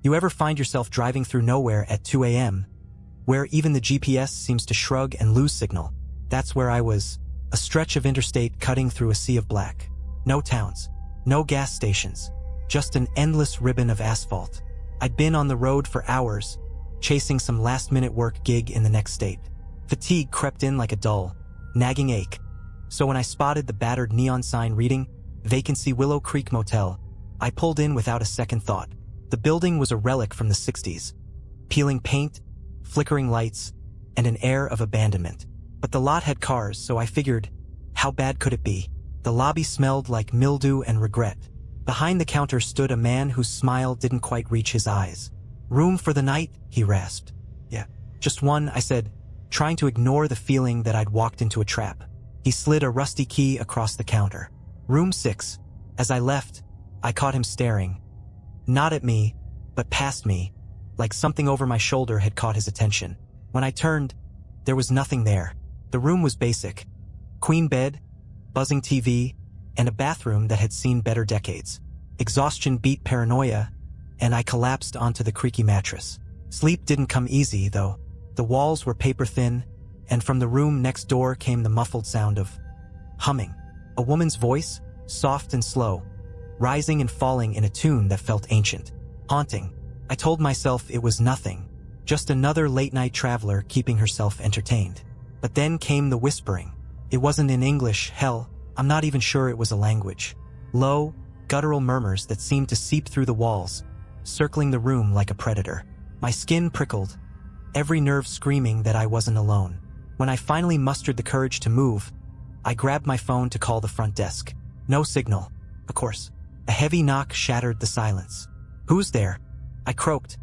You ever find yourself driving through nowhere at 2 a.m., where even the GPS seems to shrug and lose signal? That's where I was. A stretch of interstate cutting through a sea of black. No towns, no gas stations, just an endless ribbon of asphalt. I'd been on the road for hours, chasing some last-minute work gig in the next state. Fatigue crept in like a dull, nagging ache. So when I spotted the battered neon sign reading, "Vacancy Willow Creek Motel," I pulled in without a second thought. The building was a relic from the 60s. Peeling paint, flickering lights, and an air of abandonment. But the lot had cars, so I figured, how bad could it be? The lobby smelled like mildew and regret. Behind the counter stood a man whose smile didn't quite reach his eyes. "Room for the night?" he rasped. "Yeah, just one," I said, trying to ignore the feeling that I'd walked into a trap. He slid a rusty key across the counter. "Room 6. As I left, I caught him staring. Not at me, but past me, like something over my shoulder had caught his attention. When I turned, there was nothing there. The room was basic. Queen bed, buzzing TV, and a bathroom that had seen better decades. Exhaustion beat paranoia, and I collapsed onto the creaky mattress. Sleep didn't come easy, though. The walls were paper-thin, and from the room next door came the muffled sound of humming. A woman's voice, soft and slow, rising and falling in a tune that felt ancient, haunting. I told myself it was nothing, just another late-night traveler keeping herself entertained. But then came the whispering. It wasn't in English, hell, I'm not even sure it was a language. Low, guttural murmurs that seemed to seep through the walls, circling the room like a predator. My skin prickled, every nerve screaming that I wasn't alone. When I finally mustered the courage to move, I grabbed my phone to call the front desk. No signal, of course. A heavy knock shattered the silence. "Who's there?" I croaked,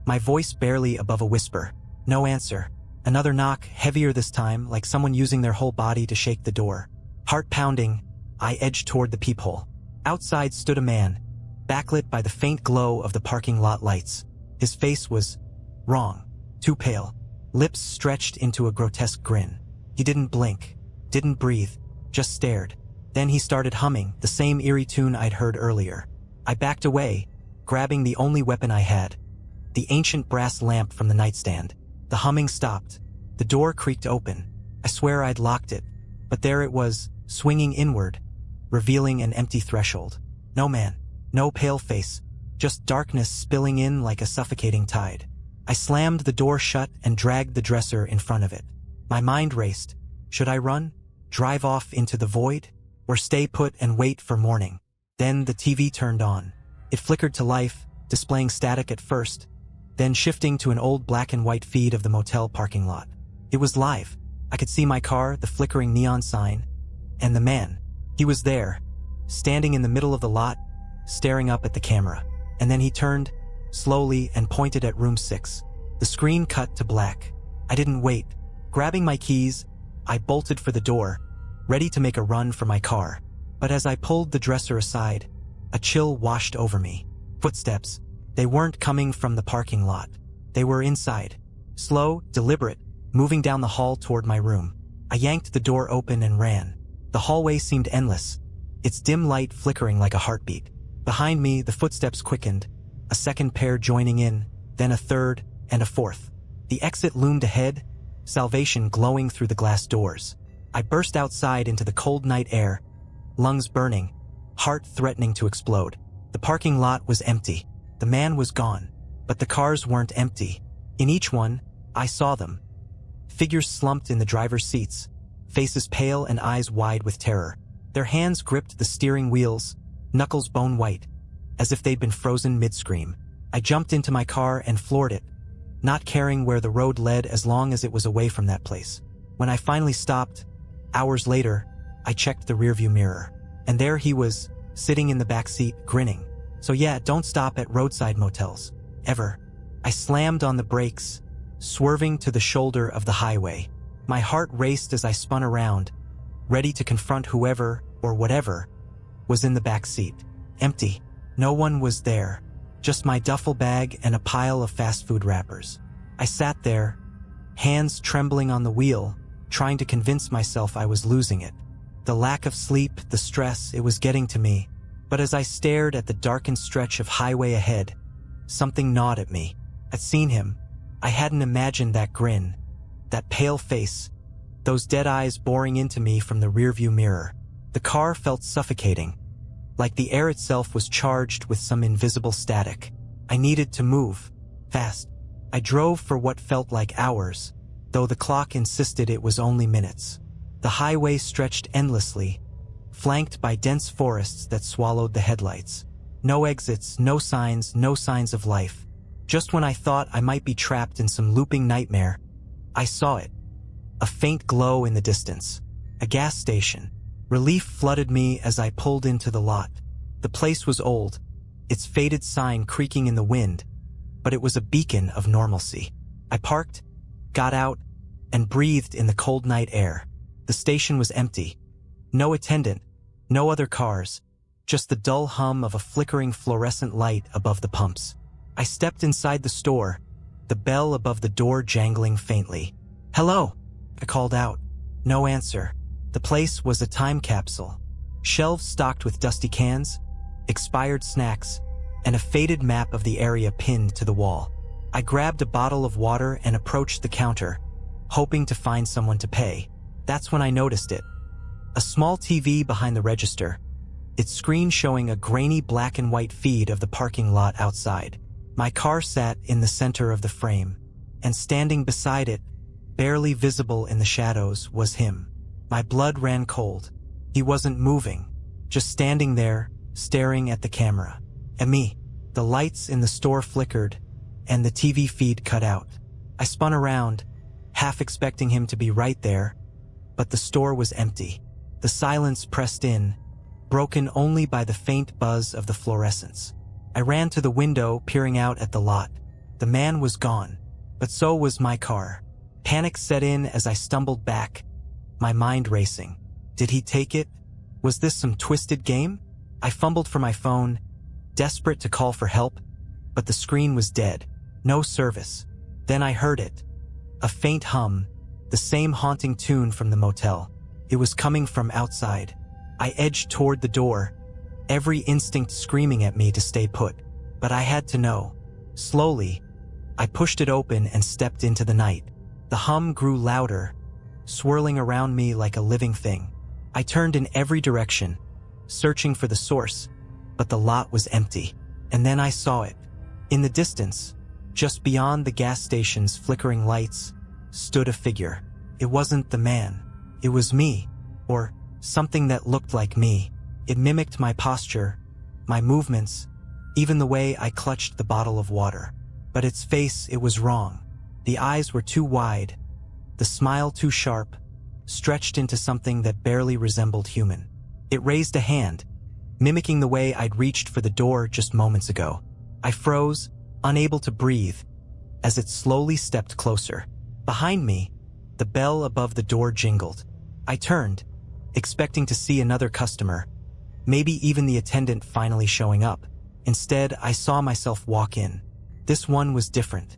my voice barely above a whisper. No answer. Another knock, heavier this time, like someone using their whole body to shake the door. Heart pounding, I edged toward the peephole. Outside stood a man, backlit by the faint glow of the parking lot lights. His face was wrong, too pale, lips stretched into a grotesque grin. He didn't blink, didn't breathe, just stared. Then he started humming, the same eerie tune I'd heard earlier. I backed away, grabbing the only weapon I had, the ancient brass lamp from the nightstand. The humming stopped. The door creaked open. I swear I'd locked it, but there it was, swinging inward, revealing an empty threshold. No man, no pale face, just darkness spilling in like a suffocating tide. I slammed the door shut and dragged the dresser in front of it. My mind raced. Should I run? Drive off into the void? Or stay put and wait for morning? Then the TV turned on. It flickered to life, displaying static at first, then shifting to an old black and white feed of the motel parking lot. It was live. I could see my car, the flickering neon sign, and the man. He was there, standing in the middle of the lot, staring up at the camera. And then he turned, slowly, and pointed at room 6. The screen cut to black. I didn't wait. Grabbing my keys, I bolted for the door, ready to make a run for my car. But as I pulled the dresser aside, a chill washed over me. Footsteps. They weren't coming from the parking lot. They were inside. Slow, deliberate, moving down the hall toward my room. I yanked the door open and ran. The hallway seemed endless, its dim light flickering like a heartbeat. Behind me, the footsteps quickened, a second pair joining in, then a third, and a fourth. The exit loomed ahead, salvation glowing through the glass doors. I burst outside into the cold night air, lungs burning, heart threatening to explode. The parking lot was empty. The man was gone, but the cars weren't empty. In each one, I saw them. Figures slumped in the driver's seats, faces pale and eyes wide with terror. Their hands gripped the steering wheels, knuckles bone white, as if they'd been frozen mid-scream. I jumped into my car and floored it, not caring where the road led as long as it was away from that place. When I finally stopped, hours later, I checked the rearview mirror, and there he was, sitting in the back seat, grinning. So yeah, don't stop at roadside motels. Ever. I slammed on the brakes, swerving to the shoulder of the highway. My heart raced as I spun around, ready to confront whoever, or whatever, was in the back seat. Empty. No one was there. Just my duffel bag and a pile of fast food wrappers. I sat there, hands trembling on the wheel, trying to convince myself I was losing it. The lack of sleep, the stress, it was getting to me. But as I stared at the darkened stretch of highway ahead, something gnawed at me. I'd seen him. I hadn't imagined that grin, that pale face, those dead eyes boring into me from the rearview mirror. The car felt suffocating, like the air itself was charged with some invisible static. I needed to move, fast. I drove for what felt like hours, though the clock insisted it was only minutes. The highway stretched endlessly, flanked by dense forests that swallowed the headlights. No exits, no signs of life. Just when I thought I might be trapped in some looping nightmare, I saw it. A faint glow in the distance. A gas station. Relief flooded me as I pulled into the lot. The place was old, its faded sign creaking in the wind, but it was a beacon of normalcy. I parked, got out, and breathed in the cold night air. The station was empty. No attendant, no other cars, just the dull hum of a flickering fluorescent light above the pumps. I stepped inside the store, the bell above the door jangling faintly. "Hello," I called out. No answer. The place was a time capsule. Shelves stocked with dusty cans, expired snacks, and a faded map of the area pinned to the wall. I grabbed a bottle of water and approached the counter, hoping to find someone to pay. That's when I noticed it. A small TV behind the register, its screen showing a grainy black and white feed of the parking lot outside. My car sat in the center of the frame, and standing beside it, barely visible in the shadows, was him. My blood ran cold. He wasn't moving, just standing there, staring at the camera. At me. The lights in the store flickered, and the TV feed cut out. I spun around, half expecting him to be right there, but the store was empty. The silence pressed in, broken only by the faint buzz of the fluorescents. I ran to the window, peering out at the lot. The man was gone, but so was my car. Panic set in as I stumbled back, my mind racing. Did he take it? Was this some twisted game? I fumbled for my phone, desperate to call for help, but the screen was dead. No service. Then I heard it. A faint hum, the same haunting tune from the motel. It was coming from outside. I edged toward the door, every instinct screaming at me to stay put. But I had to know. Slowly, I pushed it open and stepped into the night. The hum grew louder, swirling around me like a living thing. I turned in every direction, searching for the source, but the lot was empty. And then I saw it. In the distance, just beyond the gas station's flickering lights, stood a figure. It wasn't the man. It was me, or something that looked like me. It mimicked my posture, my movements, even the way I clutched the bottle of water. But its face, it was wrong. The eyes were too wide, the smile too sharp, stretched into something that barely resembled human. It raised a hand, mimicking the way I'd reached for the door just moments ago. I froze, unable to breathe, as it slowly stepped closer. Behind me, the bell above the door jingled. I turned, expecting to see another customer, maybe even the attendant finally showing up. Instead, I saw myself walk in. This one was different.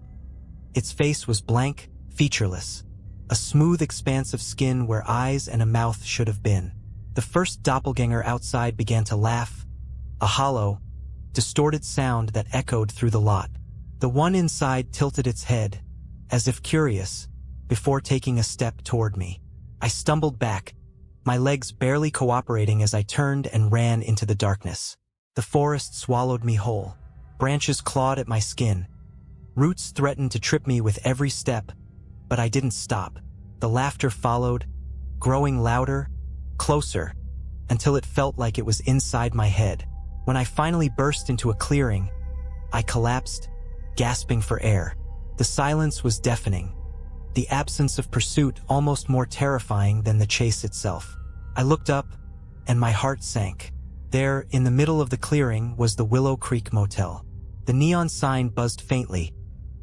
Its face was blank, featureless, a smooth expanse of skin where eyes and a mouth should have been. The first doppelganger outside began to laugh, a hollow, distorted sound that echoed through the lot. The one inside tilted its head, as if curious, before taking a step toward me. I stumbled back, my legs barely cooperating as I turned and ran into the darkness. The forest swallowed me whole. Branches clawed at my skin. Roots threatened to trip me with every step, but I didn't stop. The laughter followed, growing louder, closer, until it felt like it was inside my head. When I finally burst into a clearing, I collapsed, gasping for air. The silence was deafening, the absence of pursuit almost more terrifying than the chase itself. I looked up, and my heart sank. There, in the middle of the clearing, was the Willow Creek Motel. The neon sign buzzed faintly,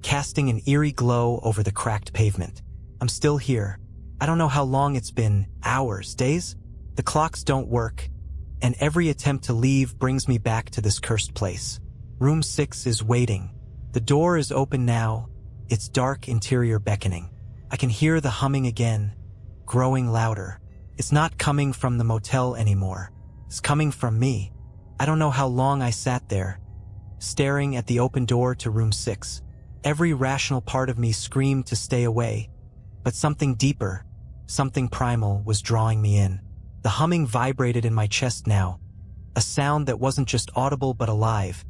casting an eerie glow over the cracked pavement. I'm still here. I don't know how long it's been, hours, days? The clocks don't work, and every attempt to leave brings me back to this cursed place. Room 6 is waiting. The door is open now, its dark interior beckoning. I can hear the humming again, growing louder. It's not coming from the motel anymore. It's coming from me. I don't know how long I sat there, staring at the open door to room 6. Every rational part of me screamed to stay away, but something deeper, something primal, was drawing me in. The humming vibrated in my chest now, a sound that wasn't just audible but alive,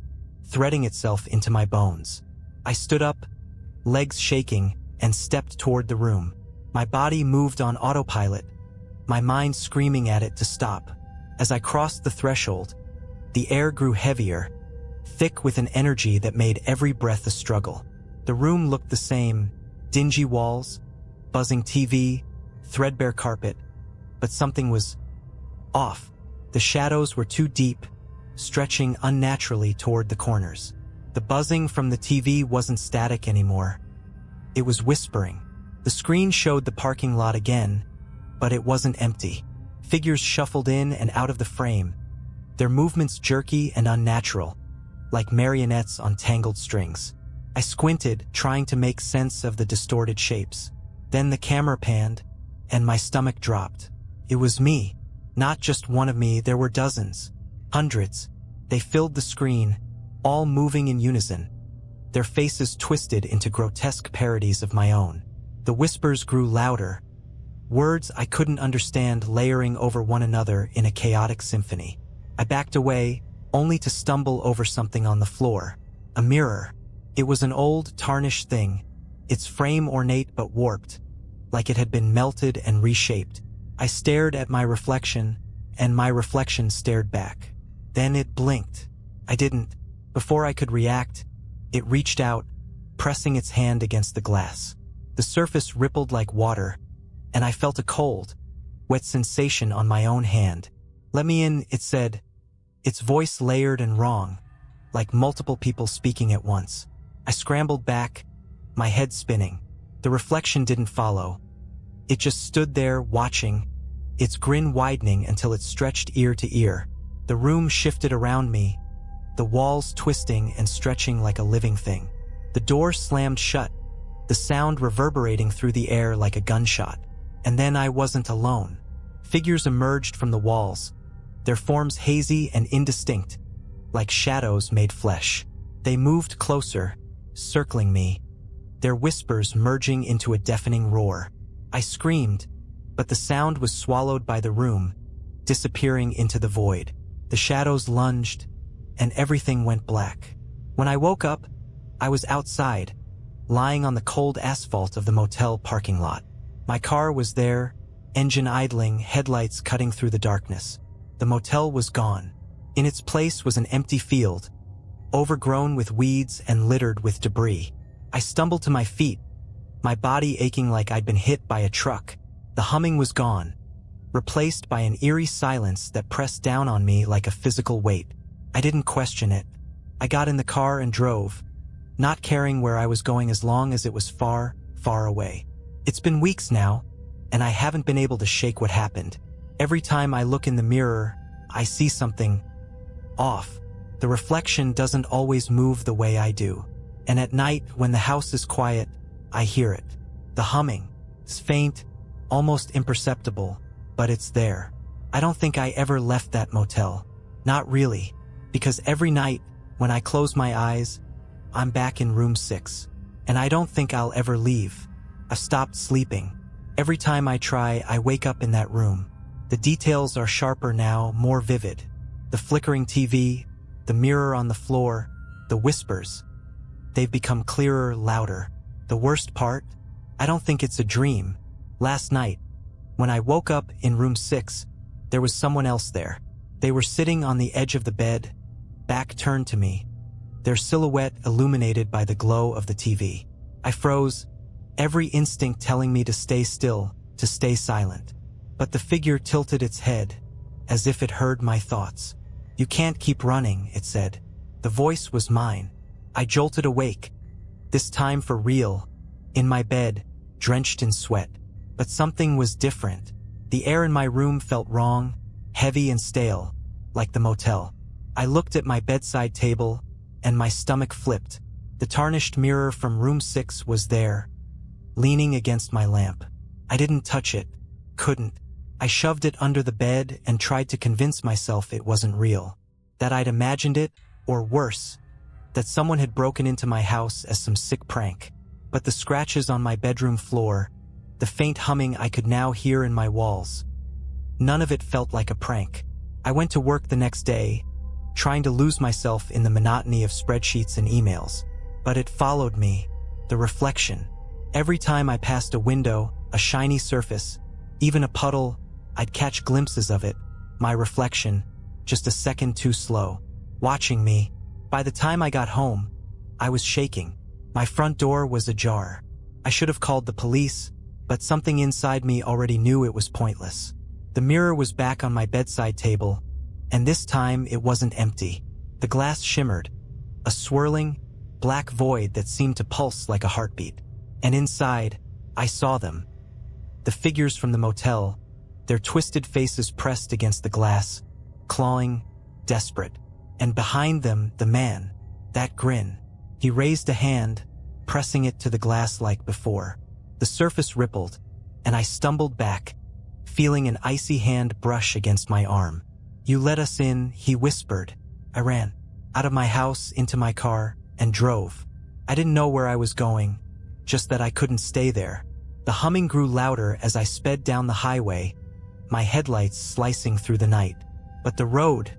threading itself into my bones. I stood up, legs shaking, and stepped toward the room. My body moved on autopilot, my mind screaming at it to stop. As I crossed the threshold, the air grew heavier, thick with an energy that made every breath a struggle. The room looked the same: dingy walls, buzzing TV, threadbare carpet, but something was off. The shadows were too deep, stretching unnaturally toward the corners. The buzzing from the TV wasn't static anymore. It was whispering. The screen showed the parking lot again, but it wasn't empty. Figures shuffled in and out of the frame, their movements jerky and unnatural, like marionettes on tangled strings. I squinted, trying to make sense of the distorted shapes. Then the camera panned, and my stomach dropped. It was me. Not just one of me, there were dozens. Hundreds. They filled the screen, all moving in unison, their faces twisted into grotesque parodies of my own. The whispers grew louder, words I couldn't understand layering over one another in a chaotic symphony. I backed away, only to stumble over something on the floor. A mirror. It was an old, tarnished thing, its frame ornate but warped, like it had been melted and reshaped. I stared at my reflection, and my reflection stared back. Then it blinked. I didn't. Before I could react, it reached out, pressing its hand against the glass. The surface rippled like water, and I felt a cold, wet sensation on my own hand. "Let me in," it said, its voice layered and wrong, like multiple people speaking at once. I scrambled back, my head spinning. The reflection didn't follow. It just stood there, watching, its grin widening until it stretched ear to ear. The room shifted around me, the walls twisting and stretching like a living thing. The door slammed shut, the sound reverberating through the air like a gunshot. And then I wasn't alone. Figures emerged from the walls, their forms hazy and indistinct, like shadows made flesh. They moved closer, circling me, their whispers merging into a deafening roar. I screamed, but the sound was swallowed by the room, disappearing into the void. The shadows lunged, and everything went black. When I woke up, I was outside, lying on the cold asphalt of the motel parking lot. My car was there, engine idling, headlights cutting through the darkness. The motel was gone. In its place was an empty field, overgrown with weeds and littered with debris. I stumbled to my feet, my body aching like I'd been hit by a truck. The humming was gone, replaced by an eerie silence that pressed down on me like a physical weight. I didn't question it. I got in the car and drove, not caring where I was going as long as it was far, far away. It's been weeks now, and I haven't been able to shake what happened. Every time I look in the mirror, I see something off. The reflection doesn't always move the way I do. And at night, when the house is quiet, I hear it. The humming. It's faint, almost imperceptible, but it's there. I don't think I ever left that motel. Not really, because every night, when I close my eyes, I'm back in room 6. And I don't think I'll ever leave. I've stopped sleeping. Every time I try, I wake up in that room. The details are sharper now, more vivid. The flickering TV, the mirror on the floor, the whispers. They've become clearer, louder. The worst part? I don't think it's a dream. Last night, when I woke up in room 6, there was someone else there. They were sitting on the edge of the bed, back turned to me, their silhouette illuminated by the glow of the TV. I froze, every instinct telling me to stay still, to stay silent. But the figure tilted its head, as if it heard my thoughts. "You can't keep running," it said. The voice was mine. I jolted awake, this time for real, in my bed, drenched in sweat. But something was different. The air in my room felt wrong, heavy and stale, like the motel. I looked at my bedside table, and my stomach flipped. The tarnished mirror from room 6 was there, leaning against my lamp. I didn't touch it, couldn't. I shoved it under the bed and tried to convince myself it wasn't real, that I'd imagined it, or worse, that someone had broken into my house as some sick prank. But the scratches on my bedroom floor, the faint humming I could now hear in my walls, none of it felt like a prank. I went to work the next day, trying to lose myself in the monotony of spreadsheets and emails. But it followed me, the reflection. Every time I passed a window, a shiny surface, even a puddle, I'd catch glimpses of it, my reflection, just a second too slow, watching me. By the time I got home, I was shaking. My front door was ajar. I should have called the police, but something inside me already knew it was pointless. The mirror was back on my bedside table, and this time it wasn't empty. The glass shimmered, a swirling, black void that seemed to pulse like a heartbeat. And inside, I saw them. The figures from the motel, their twisted faces pressed against the glass, clawing, desperate. And behind them, the man, that grin. He raised a hand, pressing it to the glass like before. The surface rippled, and I stumbled back, feeling an icy hand brush against my arm. "You let us in," he whispered. I ran out of my house, into my car, and drove. I didn't know where I was going, just that I couldn't stay there. The humming grew louder as I sped down the highway, my headlights slicing through the night. But the road,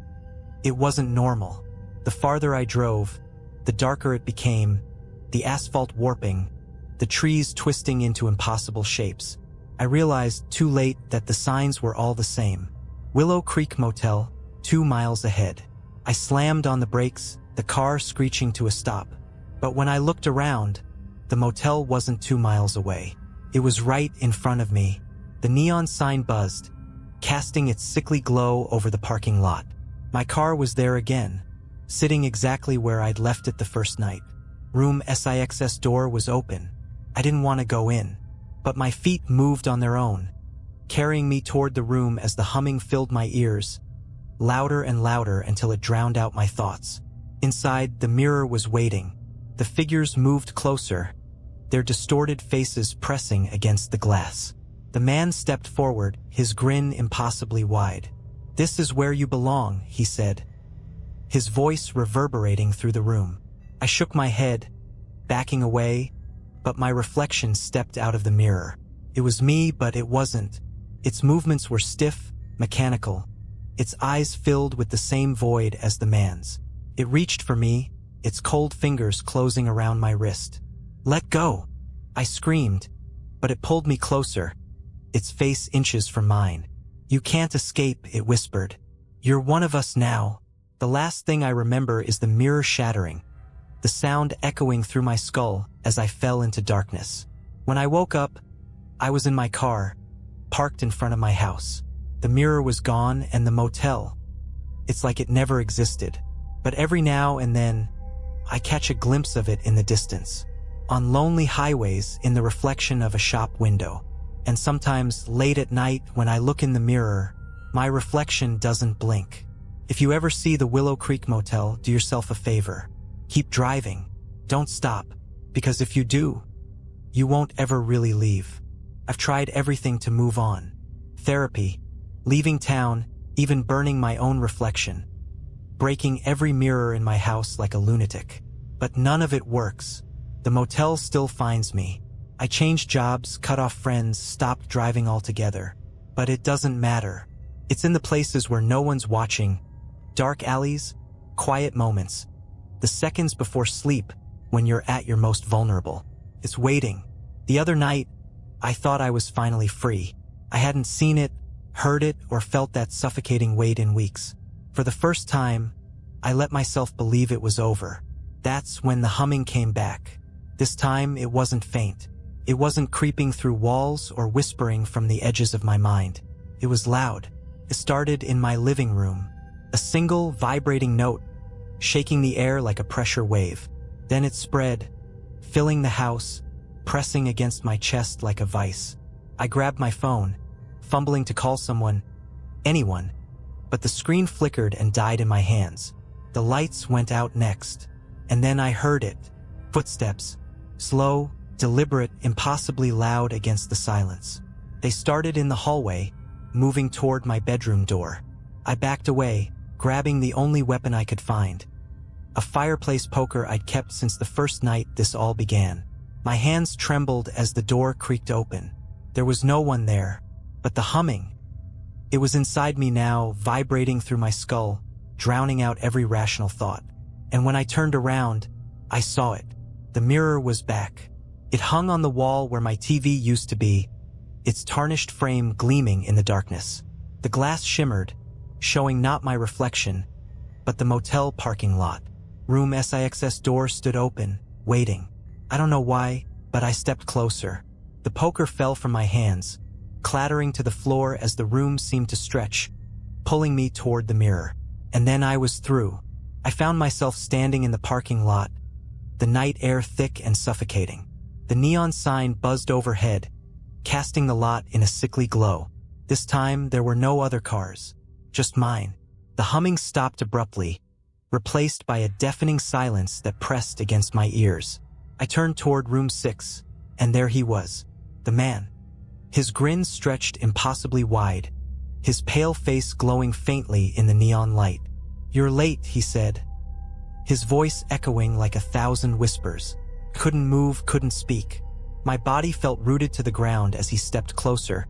it wasn't normal. The farther I drove, the darker it became, the asphalt warping, the trees twisting into impossible shapes. I realized too late that the signs were all the same. Willow Creek Motel, 2 miles ahead. I slammed on the brakes, the car screeching to a stop. But when I looked around, the motel wasn't 2 miles away. It was right in front of me. The neon sign buzzed, casting its sickly glow over the parking lot. My car was there again, sitting exactly where I'd left it the first night. Room SIX's door was open. I didn't want to go in, but my feet moved on their own, carrying me toward the room as the humming filled my ears, louder and louder until it drowned out my thoughts. Inside, the mirror was waiting. The figures moved closer, their distorted faces pressing against the glass. The man stepped forward, his grin impossibly wide. "This is where you belong," he said, his voice reverberating through the room. I shook my head, backing away, but my reflection stepped out of the mirror. It was me, but it wasn't. Its movements were stiff, mechanical, its eyes filled with the same void as the man's. It reached for me, its cold fingers closing around my wrist. "Let go!" I screamed, but it pulled me closer, its face inches from mine. "You can't escape," it whispered. "You're one of us now." The last thing I remember is the mirror shattering, the sound echoing through my skull as I fell into darkness. When I woke up, I was in my car, parked in front of my house. The mirror was gone, and the motel, it's like it never existed. But every now and then, I catch a glimpse of it in the distance, on lonely highways, in the reflection of a shop window. And sometimes late at night when I look in the mirror, my reflection doesn't blink. If you ever see the Willow Creek Motel, do yourself a favor. Keep driving. Don't stop, because if you do, you won't ever really leave. I've tried everything to move on. Therapy, leaving town, even burning my own reflection, breaking every mirror in my house like a lunatic. But none of it works. The motel still finds me. I changed jobs, cut off friends, stopped driving altogether. But it doesn't matter. It's in the places where no one's watching. Dark alleys, quiet moments, the seconds before sleep when you're at your most vulnerable. It's waiting. The other night, I thought I was finally free. I hadn't seen it, heard it, or felt that suffocating weight in weeks. For the first time, I let myself believe it was over. That's when the humming came back. This time, it wasn't faint. It wasn't creeping through walls or whispering from the edges of my mind. It was loud. It started in my living room, a single vibrating note, shaking the air like a pressure wave. Then it spread, filling the house, pressing against my chest like a vice. I grabbed my phone, fumbling to call someone, anyone, but the screen flickered and died in my hands. The lights went out next, and then I heard it. Footsteps, slow, deliberate, impossibly loud against the silence. They started in the hallway, moving toward my bedroom door. I backed away, grabbing the only weapon I could find, a fireplace poker I'd kept since the first night this all began. My hands trembled as the door creaked open. There was no one there, but the humming. It was inside me now, vibrating through my skull, drowning out every rational thought. And when I turned around, I saw it. The mirror was back. It hung on the wall where my TV used to be, its tarnished frame gleaming in the darkness. The glass shimmered, showing not my reflection, but the motel parking lot. Room 6's door stood open, waiting. I don't know why, but I stepped closer. The poker fell from my hands, clattering to the floor as the room seemed to stretch, pulling me toward the mirror. And then I was through. I found myself standing in the parking lot, the night air thick and suffocating. The neon sign buzzed overhead, casting the lot in a sickly glow. This time, there were no other cars, just mine. The humming stopped abruptly, replaced by a deafening silence that pressed against my ears. I turned toward room 6, and there he was, the man. His grin stretched impossibly wide, his pale face glowing faintly in the neon light. "You're late," he said, his voice echoing like 1,000 whispers. Couldn't move, couldn't speak. My body felt rooted to the ground as he stepped closer,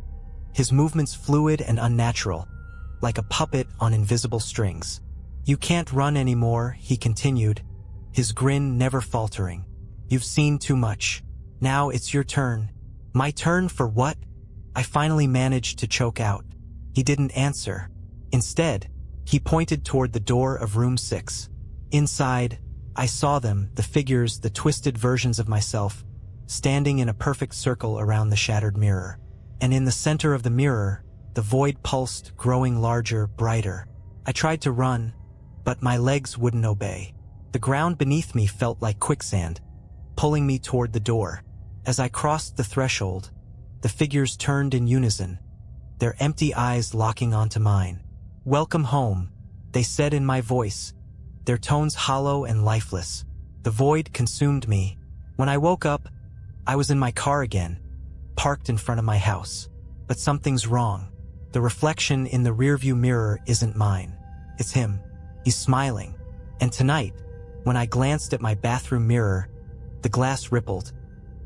his movements fluid and unnatural, like a puppet on invisible strings. "You can't run anymore," he continued, his grin never faltering. "You've seen too much. Now it's your turn." "My turn for what?" I finally managed to choke out. He didn't answer. Instead, he pointed toward the door of room 6. Inside, I saw them, the figures, the twisted versions of myself, standing in a perfect circle around the shattered mirror. And in the center of the mirror, the void pulsed, growing larger, brighter. I tried to run, but my legs wouldn't obey. The ground beneath me felt like quicksand, pulling me toward the door. As I crossed the threshold, the figures turned in unison, their empty eyes locking onto mine. "Welcome home," they said in my voice, their tones hollow and lifeless. The void consumed me. When I woke up, I was in my car again, parked in front of my house. But something's wrong. The reflection in the rearview mirror isn't mine. It's him. He's smiling. And tonight, when I glanced at my bathroom mirror, the glass rippled,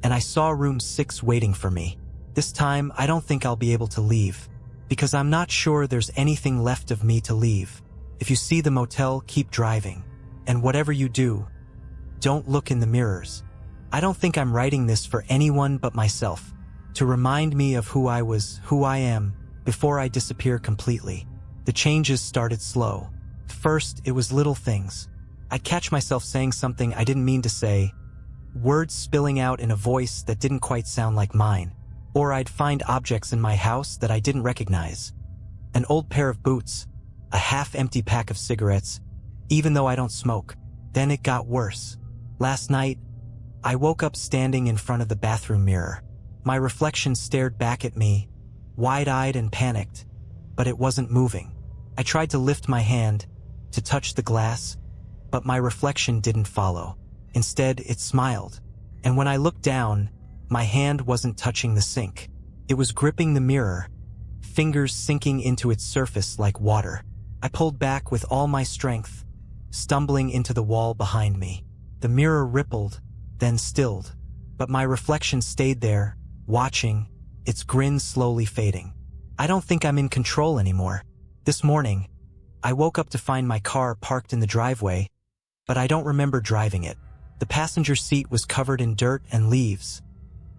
and I saw room 6 waiting for me. This time, I don't think I'll be able to leave, because I'm not sure there's anything left of me to leave. If you see the motel, keep driving. And whatever you do, don't look in the mirrors. I don't think I'm writing this for anyone but myself, to remind me of who I was, who I am, before I disappear completely. The changes started slow. First, it was little things. I'd catch myself saying something I didn't mean to say, words spilling out in a voice that didn't quite sound like mine. Or I'd find objects in my house that I didn't recognize. An old pair of boots, a half-empty pack of cigarettes, even though I don't smoke. Then it got worse. Last night, I woke up standing in front of the bathroom mirror. My reflection stared back at me, wide-eyed and panicked, but it wasn't moving. I tried to lift my hand, to touch the glass, but my reflection didn't follow. Instead, it smiled. And when I looked down, my hand wasn't touching the sink. It was gripping the mirror, fingers sinking into its surface like water. I pulled back with all my strength, stumbling into the wall behind me. The mirror rippled, then stilled, but my reflection stayed there, watching, its grin slowly fading. I don't think I'm in control anymore. This morning, I woke up to find my car parked in the driveway, but I don't remember driving it. The passenger seat was covered in dirt and leaves,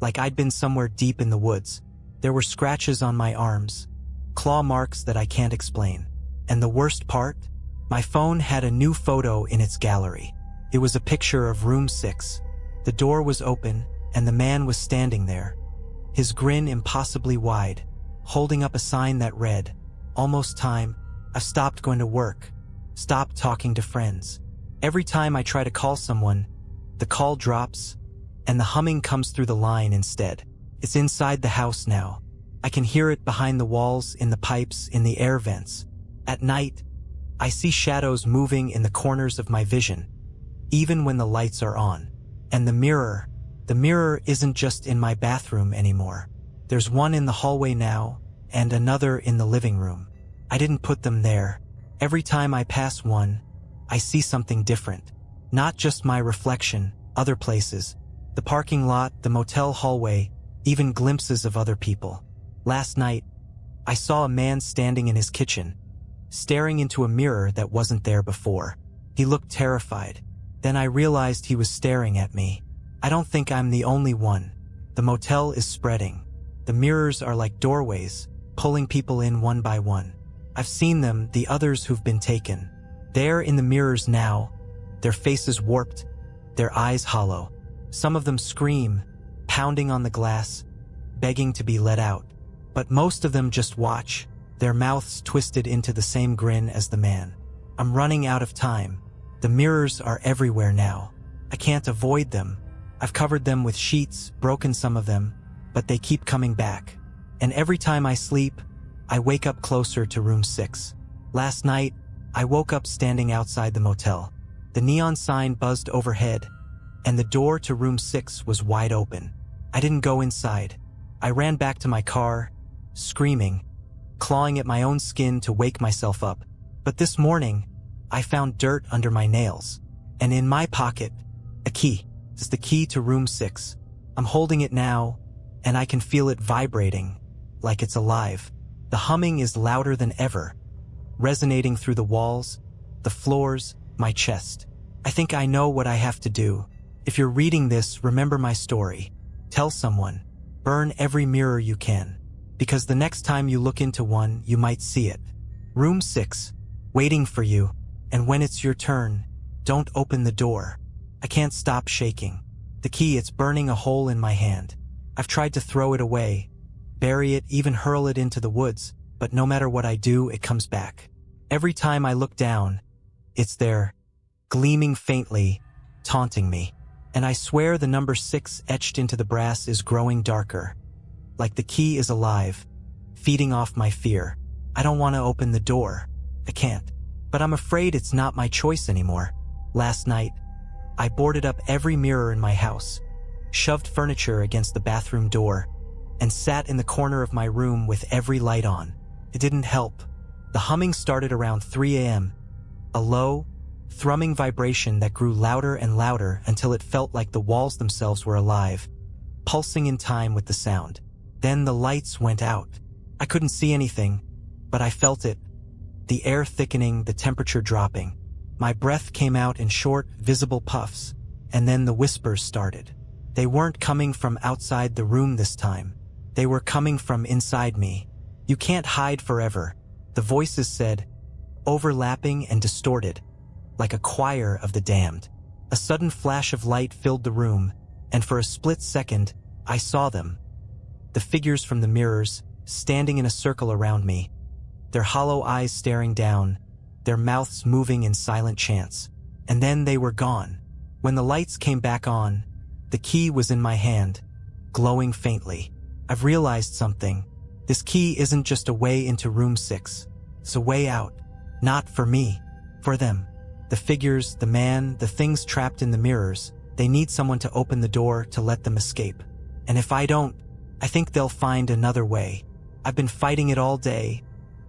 like I'd been somewhere deep in the woods. There were scratches on my arms, claw marks that I can't explain. And the worst part? My phone had a new photo in its gallery. It was a picture of room 6. The door was open, and the man was standing there, his grin impossibly wide, holding up a sign that read, "Almost time. I've stopped going to work. Stopped talking to friends." Every time I try to call someone, the call drops, and the humming comes through the line instead. It's inside the house now. I can hear it behind the walls, in the pipes, in the air vents. At night, I see shadows moving in the corners of my vision, even when the lights are on. And the mirror isn't just in my bathroom anymore. There's one in the hallway now, and another in the living room. I didn't put them there. Every time I pass one, I see something different. Not just my reflection, other places. The parking lot, the motel hallway, even glimpses of other people. Last night, I saw a man standing in his kitchen, staring into a mirror that wasn't there before. He looked terrified. Then I realized he was staring at me. I don't think I'm the only one. The motel is spreading. The mirrors are like doorways, pulling people in one by one. I've seen them, the others who've been taken. They're in the mirrors now, their faces warped, their eyes hollow. Some of them scream, pounding on the glass, begging to be let out. But most of them just watch, their mouths twisted into the same grin as the man. I'm running out of time. The mirrors are everywhere now. I can't avoid them. I've covered them with sheets, broken some of them, but they keep coming back. And every time I sleep, I wake up closer to room 6. Last night, I woke up standing outside the motel. The neon sign buzzed overhead, and the door to room 6 was wide open. I didn't go inside. I ran back to my car, screaming, clawing at my own skin to wake myself up. But this morning, I found dirt under my nails, and in my pocket, a key. It's the key to room 6. I'm holding it now, and I can feel it vibrating, like it's alive. The humming is louder than ever, resonating through the walls, the floors, my chest. I think I know what I have to do. If you're reading this, remember my story. Tell someone. Burn every mirror you can, because the next time you look into one, you might see it. Room 6, waiting for you, and when it's your turn, don't open the door. I can't stop shaking. The key, it's burning a hole in my hand. I've tried to throw it away, bury it, even hurl it into the woods, but no matter what I do, it comes back. Every time I look down, it's there, gleaming faintly, taunting me. And I swear the number 6 etched into the brass is growing darker. Like the key is alive, feeding off my fear. I don't want to open the door. I can't. But I'm afraid it's not my choice anymore. Last night, I boarded up every mirror in my house, shoved furniture against the bathroom door, and sat in the corner of my room with every light on. It didn't help. The humming started around 3 a.m., a low, thrumming vibration that grew louder and louder until it felt like the walls themselves were alive, pulsing in time with the sound. Then the lights went out. I couldn't see anything, but I felt it. The air thickening, the temperature dropping. My breath came out in short, visible puffs, and then the whispers started. They weren't coming from outside the room this time. They were coming from inside me. You can't hide forever, the voices said, overlapping and distorted, like a choir of the damned. A sudden flash of light filled the room, and for a split second, I saw them. The figures from the mirrors, standing in a circle around me, their hollow eyes staring down, their mouths moving in silent chants. And then they were gone. When the lights came back on, the key was in my hand, glowing faintly. I've realized something. This key isn't just a way into room 6. It's a way out. Not for me, for them. The figures, the man, the things trapped in the mirrors, they need someone to open the door to let them escape. And if I don't, I think they'll find another way. I've been fighting it all day,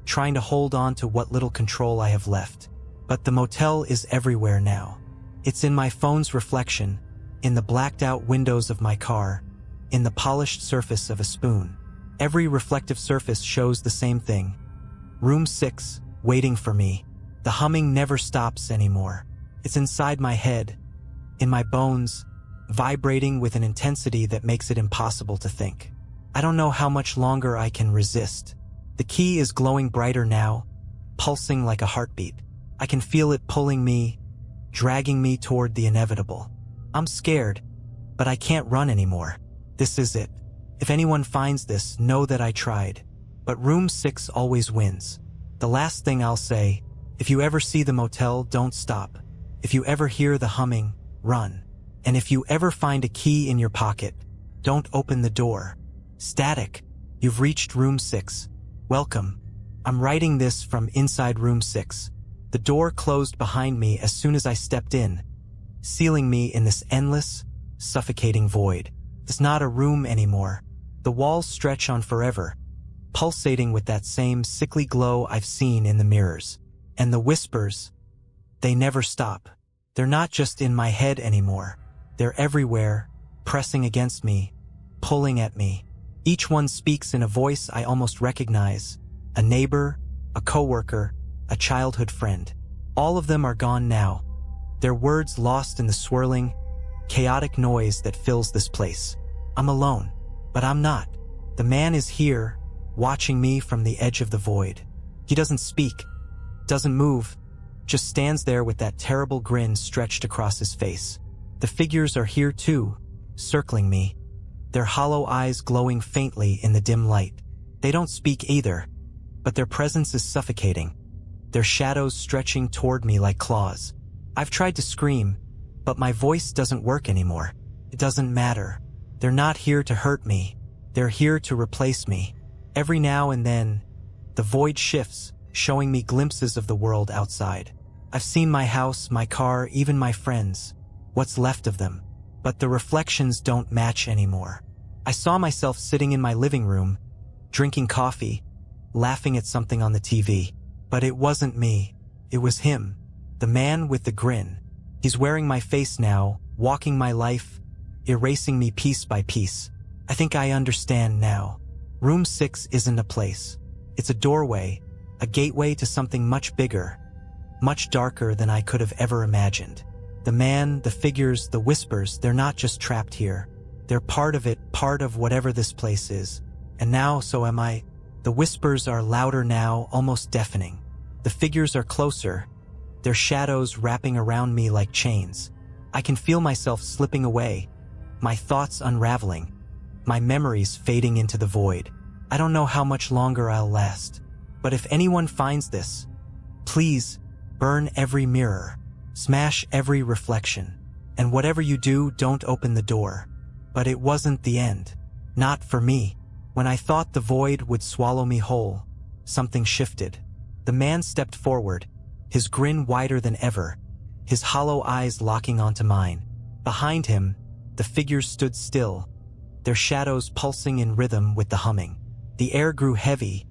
trying to hold on to what little control I have left. But the motel is everywhere now. It's in my phone's reflection, in the blacked out windows of my car, in the polished surface of a spoon. Every reflective surface shows the same thing. Room 6, waiting for me. The humming never stops anymore. It's inside my head, in my bones, vibrating with an intensity that makes it impossible to think. I don't know how much longer I can resist. The key is glowing brighter now, pulsing like a heartbeat. I can feel it pulling me, dragging me toward the inevitable. I'm scared, but I can't run anymore. This is it. If anyone finds this, know that I tried. But room 6 always wins. The last thing I'll say, if you ever see the motel, don't stop. If you ever hear the humming, run. And if you ever find a key in your pocket, don't open the door. Static, you've reached room 6. Welcome. I'm writing this from inside room 6. The door closed behind me as soon as I stepped in, sealing me in this endless, suffocating void. It's not a room anymore. The walls stretch on forever, pulsating with that same sickly glow I've seen in the mirrors. And the whispers, they never stop. They're not just in my head anymore. They're everywhere, pressing against me, pulling at me. Each one speaks in a voice I almost recognize. A neighbor, a coworker, a childhood friend. All of them are gone now. Their words lost in the swirling, chaotic noise that fills this place. I'm alone, but I'm not. The man is here, watching me from the edge of the void. He doesn't speak, doesn't move, just stands there with that terrible grin stretched across his face. The figures are here too, circling me, their hollow eyes glowing faintly in the dim light. They don't speak either, but their presence is suffocating, their shadows stretching toward me like claws. I've tried to scream, but my voice doesn't work anymore. It doesn't matter. They're not here to hurt me. They're here to replace me. Every now and then, the void shifts, showing me glimpses of the world outside. I've seen my house, my car, even my friends, what's left of them. But the reflections don't match anymore. I saw myself sitting in my living room, drinking coffee, laughing at something on the TV. But it wasn't me. It was him, the man with the grin. He's wearing my face now, walking my life, erasing me piece by piece. I think I understand now. Room 6 isn't a place. It's a doorway, a gateway to something much bigger, much darker than I could have ever imagined. The man, the figures, the whispers, they're not just trapped here. They're part of it, part of whatever this place is. And now, so am I. The whispers are louder now, almost deafening. The figures are closer, their shadows wrapping around me like chains. I can feel myself slipping away, my thoughts unraveling, my memories fading into the void. I don't know how much longer I'll last, but if anyone finds this, please burn every mirror, smash every reflection, and whatever you do, don't open the door. But it wasn't the end. Not for me. When I thought the void would swallow me whole, something shifted. The man stepped forward, his grin wider than ever, his hollow eyes locking onto mine. Behind him, the figures stood still, their shadows pulsing in rhythm with the humming. The air grew heavy,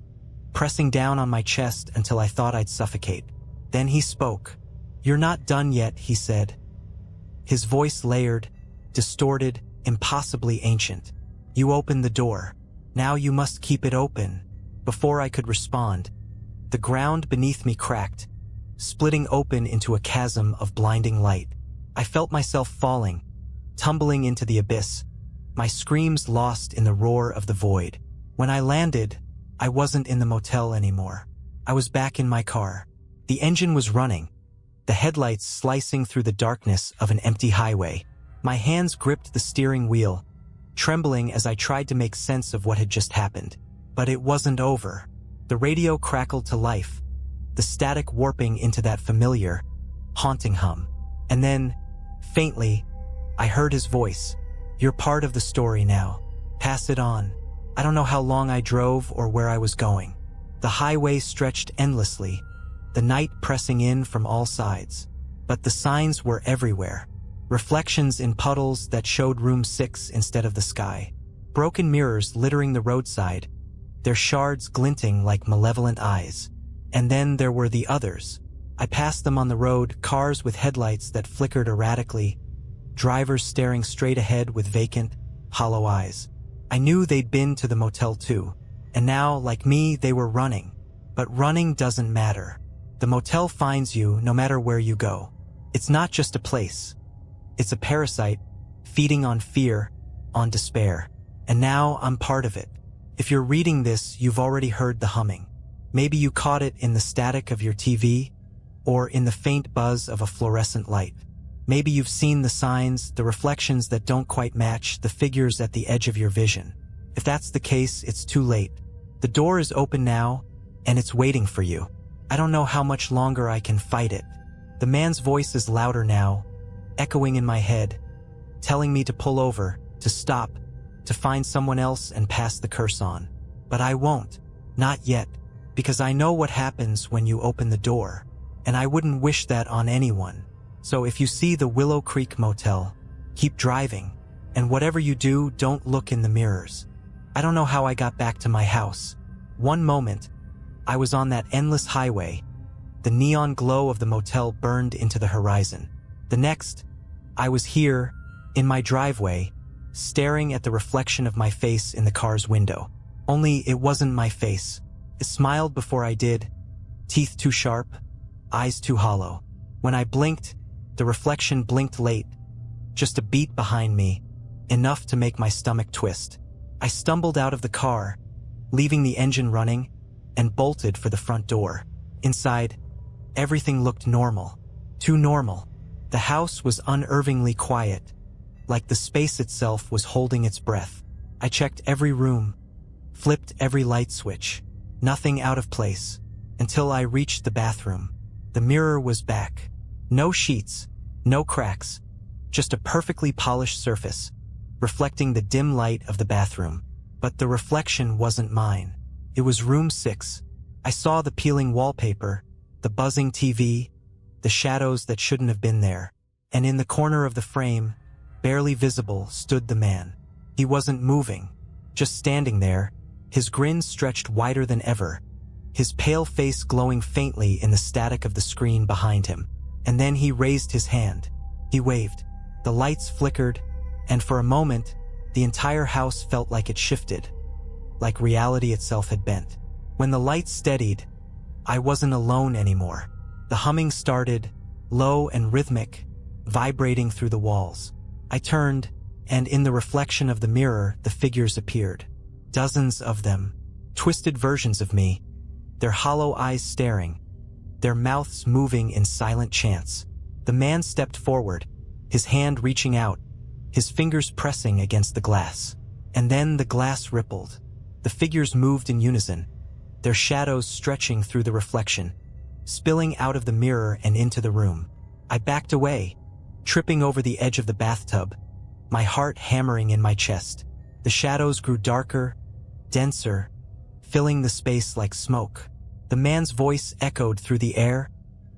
pressing down on my chest until I thought I'd suffocate. Then he spoke. "You're not done yet," he said. His voice layered, distorted, impossibly ancient. "You opened the door. Now you must keep it open." Before I could respond, the ground beneath me cracked, splitting open into a chasm of blinding light. I felt myself falling, tumbling into the abyss, my screams lost in the roar of the void. When I landed, I wasn't in the motel anymore. I was back in my car. The engine was running, the headlights slicing through the darkness of an empty highway. My hands gripped the steering wheel, trembling as I tried to make sense of what had just happened. But it wasn't over. The radio crackled to life, the static warping into that familiar, haunting hum. And then, faintly, I heard his voice. "You're part of the story now. Pass it on." I don't know how long I drove or where I was going. The highway stretched endlessly, the night pressing in from all sides. But the signs were everywhere. Reflections in puddles that showed room 6 instead of the sky. Broken mirrors littering the roadside, their shards glinting like malevolent eyes. And then there were the others. I passed them on the road, cars with headlights that flickered erratically, drivers staring straight ahead with vacant, hollow eyes. I knew they'd been to the motel too, and now, like me, they were running. But running doesn't matter. The motel finds you no matter where you go. It's not just a place. It's a parasite, feeding on fear, on despair. And now I'm part of it. If you're reading this, you've already heard the humming. Maybe you caught it in the static of your TV, or in the faint buzz of a fluorescent light. Maybe you've seen the signs, the reflections that don't quite match, the figures at the edge of your vision. If that's the case, it's too late. The door is open now, and it's waiting for you. I don't know how much longer I can fight it. The man's voice is louder now, echoing in my head, telling me to pull over, to stop, to find someone else and pass the curse on. But I won't. Not yet. Because I know what happens when you open the door, and I wouldn't wish that on anyone. So if you see the Willow Creek Motel, keep driving, and whatever you do, don't look in the mirrors. I don't know how I got back to my house. One moment, I was on that endless highway. The neon glow of the motel burned into the horizon. The next, I was here, in my driveway, staring at the reflection of my face in the car's window. Only it wasn't my face. It smiled before I did, teeth too sharp, eyes too hollow. When I blinked, the reflection blinked late, just a beat behind me, enough to make my stomach twist. I stumbled out of the car, leaving the engine running, and bolted for the front door. Inside, everything looked normal. Too normal. The house was unnervingly quiet, like the space itself was holding its breath. I checked every room, flipped every light switch. Nothing out of place, until I reached the bathroom. The mirror was back. No sheets, no cracks, just a perfectly polished surface, reflecting the dim light of the bathroom. But the reflection wasn't mine. It was room 6. I saw the peeling wallpaper, the buzzing TV, the shadows that shouldn't have been there. And in the corner of the frame, barely visible, stood the man. He wasn't moving, just standing there, his grin stretched wider than ever, his pale face glowing faintly in the static of the screen behind him. And then he raised his hand. He waved. The lights flickered, and for a moment, the entire house felt like it shifted, like reality itself had bent. When the lights steadied, I wasn't alone anymore. The humming started, low and rhythmic, vibrating through the walls. I turned, and in the reflection of the mirror, the figures appeared. Dozens of them, twisted versions of me, their hollow eyes staring, their mouths moving in silent chants. The man stepped forward, his hand reaching out, his fingers pressing against the glass. And then the glass rippled. The figures moved in unison, their shadows stretching through the reflection, spilling out of the mirror and into the room. I backed away, tripping over the edge of the bathtub, my heart hammering in my chest. The shadows grew darker, denser, filling the space like smoke. The man's voice echoed through the air,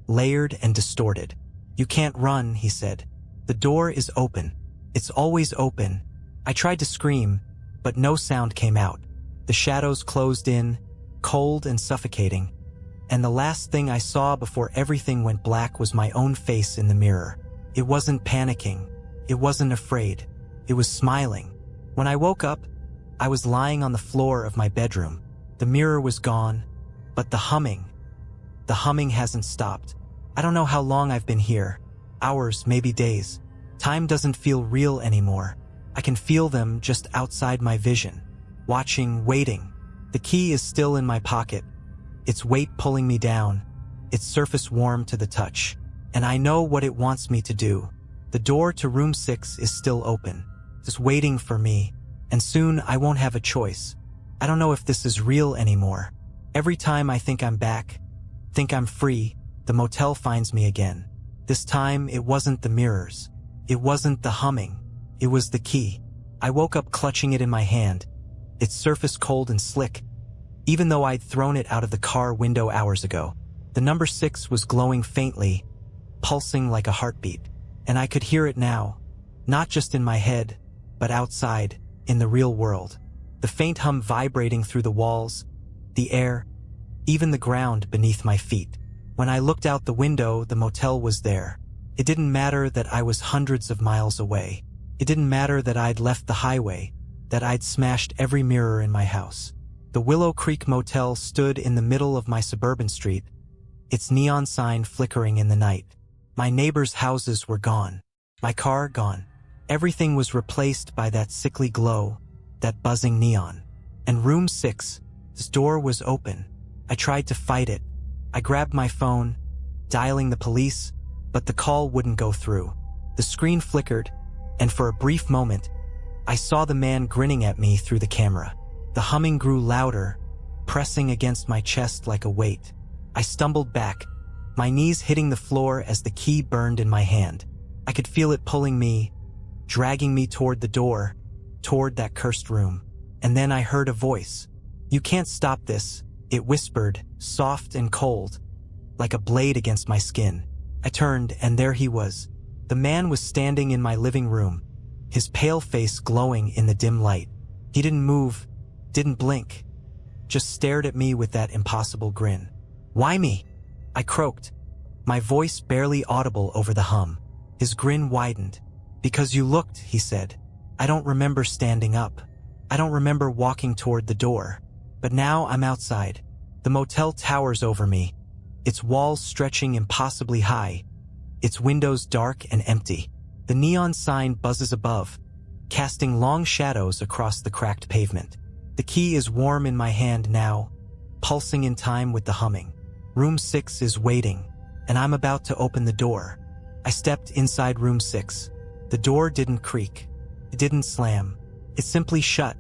layered and distorted. "You can't run," he said. "The door is open. It's always open." I tried to scream, but no sound came out. The shadows closed in, cold and suffocating, and the last thing I saw before everything went black was my own face in the mirror. It wasn't panicking. It wasn't afraid. It was smiling. When I woke up, I was lying on the floor of my bedroom. The mirror was gone, but the humming hasn't stopped. I don't know how long I've been here. Hours, maybe days. Time doesn't feel real anymore. I can feel them just outside my vision. Watching, waiting. The key is still in my pocket. Its weight pulling me down. Its surface warm to the touch. And I know what it wants me to do. The door to room 6 is still open, just waiting for me. And soon I won't have a choice. I don't know if this is real anymore. Every time I think I'm back, think I'm free, the motel finds me again. This time it wasn't the mirrors. It wasn't the humming. It was the key. I woke up clutching it in my hand, its surface cold and slick, even though I'd thrown it out of the car window hours ago. The number 6 was glowing faintly, pulsing like a heartbeat. And I could hear it now, not just in my head, but outside, in the real world. The faint hum vibrating through the walls, the air, even the ground beneath my feet. When I looked out the window, the motel was there. It didn't matter that I was hundreds of miles away. It didn't matter that I'd left the highway, that I'd smashed every mirror in my house. The Willow Creek Motel stood in the middle of my suburban street, its neon sign flickering in the night. My neighbors' houses were gone. My car gone. Everything was replaced by that sickly glow, that buzzing neon. And room 6, its door was open. I tried to fight it. I grabbed my phone, dialing the police, but the call wouldn't go through. The screen flickered, and for a brief moment, I saw the man grinning at me through the camera. The humming grew louder, pressing against my chest like a weight. I stumbled back, my knees hitting the floor as the key burned in my hand. I could feel it pulling me, dragging me toward the door, toward that cursed room. And then I heard a voice. "You can't stop this," it whispered, soft and cold, like a blade against my skin. I turned, and there he was. The man was standing in my living room, his pale face glowing in the dim light. He didn't move, didn't blink, just stared at me with that impossible grin. "Why me?" I croaked, my voice barely audible over the hum. His grin widened. "Because you looked," he said. "I don't remember standing up. I don't remember walking toward the door. But now I'm outside. The motel towers over me, its walls stretching impossibly high, its windows dark and empty. The neon sign buzzes above, casting long shadows across the cracked pavement. The key is warm in my hand now, pulsing in time with the humming. Room 6 is waiting, and I'm about to open the door." I stepped inside room 6. The door didn't creak. It didn't slam. It simply shut,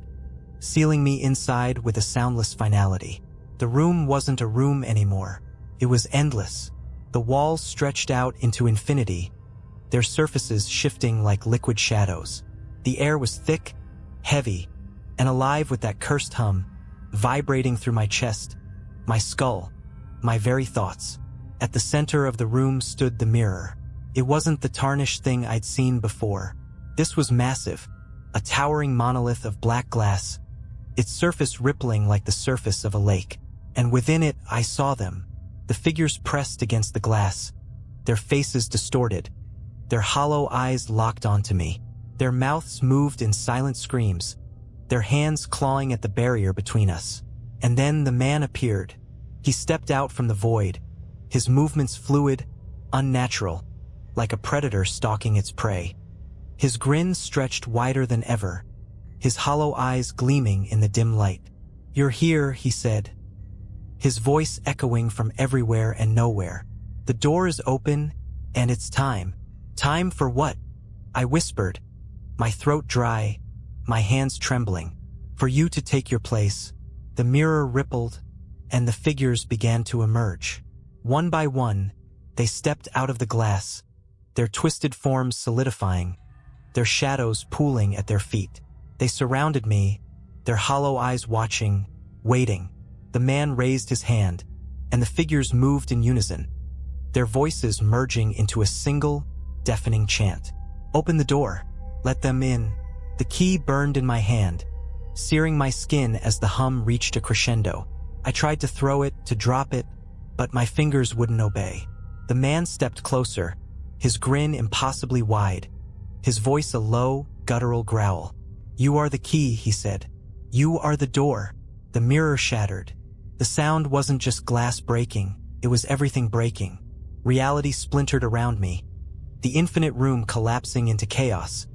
sealing me inside with a soundless finality. The room wasn't a room anymore. It was endless. The walls stretched out into infinity, their surfaces shifting like liquid shadows. The air was thick, heavy, and alive with that cursed hum, vibrating through my chest, my skull, my very thoughts. At the center of the room stood the mirror. It wasn't the tarnished thing I'd seen before. This was massive, a towering monolith of black glass, its surface rippling like the surface of a lake. And within it, I saw them, the figures pressed against the glass, their faces distorted, their hollow eyes locked onto me. Their mouths moved in silent screams, their hands clawing at the barrier between us. And then the man appeared. He stepped out from the void, his movements fluid, unnatural, like a predator stalking its prey. His grin stretched wider than ever, his hollow eyes gleaming in the dim light. "You're here," he said, his voice echoing from everywhere and nowhere. "The door is open, and it's time." "Time for what?" I whispered, my throat dry, my hands trembling. "For you to take your place." The mirror rippled, and the figures began to emerge. One by one, they stepped out of the glass, their twisted forms solidifying, their shadows pooling at their feet. They surrounded me, their hollow eyes watching, waiting. The man raised his hand, and the figures moved in unison, their voices merging into a single, deafening chant. "Open the door. Let them in." The key burned in my hand, searing my skin as the hum reached a crescendo. I tried to throw it, to drop it, but my fingers wouldn't obey. The man stepped closer, his grin impossibly wide, his voice a low, guttural growl. "You are the key," he said. "You are the door." The mirror shattered. The sound wasn't just glass breaking, it was everything breaking. Reality splintered around me, the infinite room collapsing into chaos,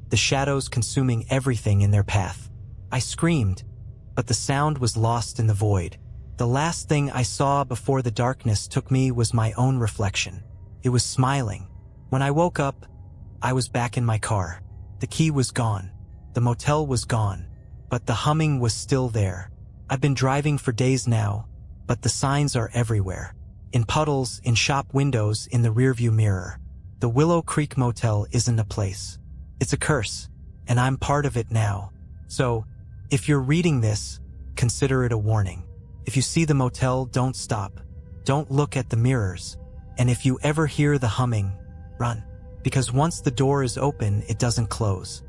the shadows consuming everything in their path. I screamed, but the sound was lost in the void. The last thing I saw before the darkness took me was my own reflection. It was smiling. When I woke up, I was back in my car. The key was gone. The motel was gone. But the humming was still there. I've been driving for days now, but the signs are everywhere. In puddles, in shop windows, in the rearview mirror. The Willow Creek Motel isn't a place. It's a curse, and I'm part of it now. So, if you're reading this, consider it a warning. If you see the motel, don't stop. Don't look at the mirrors. And if you ever hear the humming, run. Because once the door is open, it doesn't close.